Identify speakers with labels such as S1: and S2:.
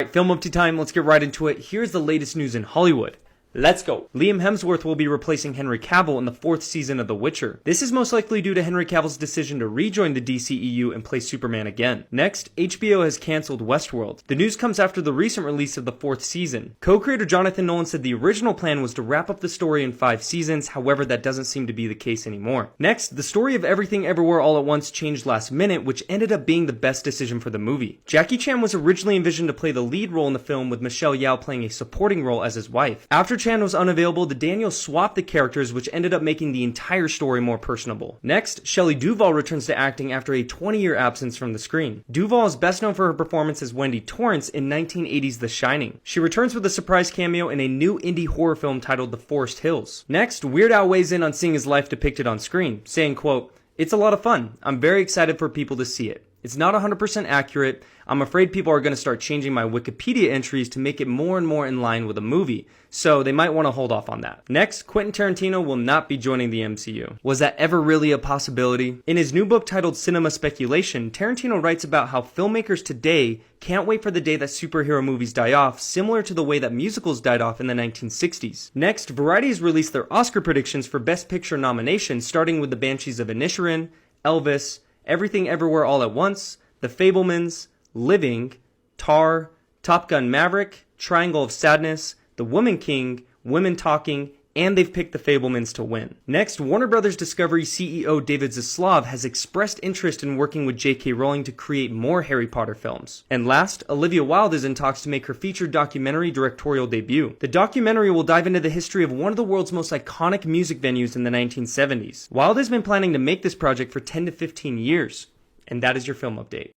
S1: Alright, film up to time, let's get right into it. Here's the latest news in Hollywood. Let's go. Liam Hemsworth will be replacing Henry Cavill in the 4th season of The Witcher. This is most likely due to Henry Cavill's decision to rejoin the DCEU and play Superman again. Next, HBO has cancelled Westworld. The news comes after the recent release of the 4th season. Co-creator Jonathan Nolan said the original plan was to wrap up the story in 5 seasons, however that doesn't seem to be the case anymore. Next, the story of Everything Everywhere All at Once changed last minute, which ended up being the best decision for the movie. Jackie Chan was originally envisioned to play the lead role in the film, with Michelle Yeoh playing a supporting role as his wife. After Chan was unavailable, the Daniels swapped the characters, which ended up making the entire story more personable. Next, Shelley Duvall returns to acting after a 20-year absence from the screen. Duvall is best known for her performance as Wendy Torrance in 1980's The Shining. She returns with a surprise cameo in a new indie horror film titled The Forest Hills. Next, Weird Al weighs in on seeing his life depicted on screen, saying, quote, "It's a lot of fun. I'm very excited for people to see it. It's not 100% accurate. I'm afraid people are going to start changing my Wikipedia entries to make it more and more in line with a movie, so they might want to hold off on that." Next, Quentin Tarantino will not be joining the MCU. Was that ever really a possibility? In his new book titled Cinema Speculation, Tarantino writes about how filmmakers today can't wait for the day that superhero movies die off, similar to the way that musicals died off in the 1960s. Next, Variety has released their Oscar predictions for Best Picture nominations, starting with The Banshees of Inisherin, Elvis, Everything Everywhere All at Once, The Fabelmans, Living, Tar, Top Gun Maverick, Triangle of Sadness, The Woman King, Women Talking, and they've picked The Fabelmans to win. Next, Warner Bros. Discovery CEO David Zaslav has expressed interest in working with J.K. Rowling to create more Harry Potter films. And last, Olivia Wilde is in talks to make her featured documentary directorial debut. The documentary will dive into the history of one of the world's most iconic music venues in the 1970s. Wilde has been planning to make this project for 10 to 15 years. And that is your film update.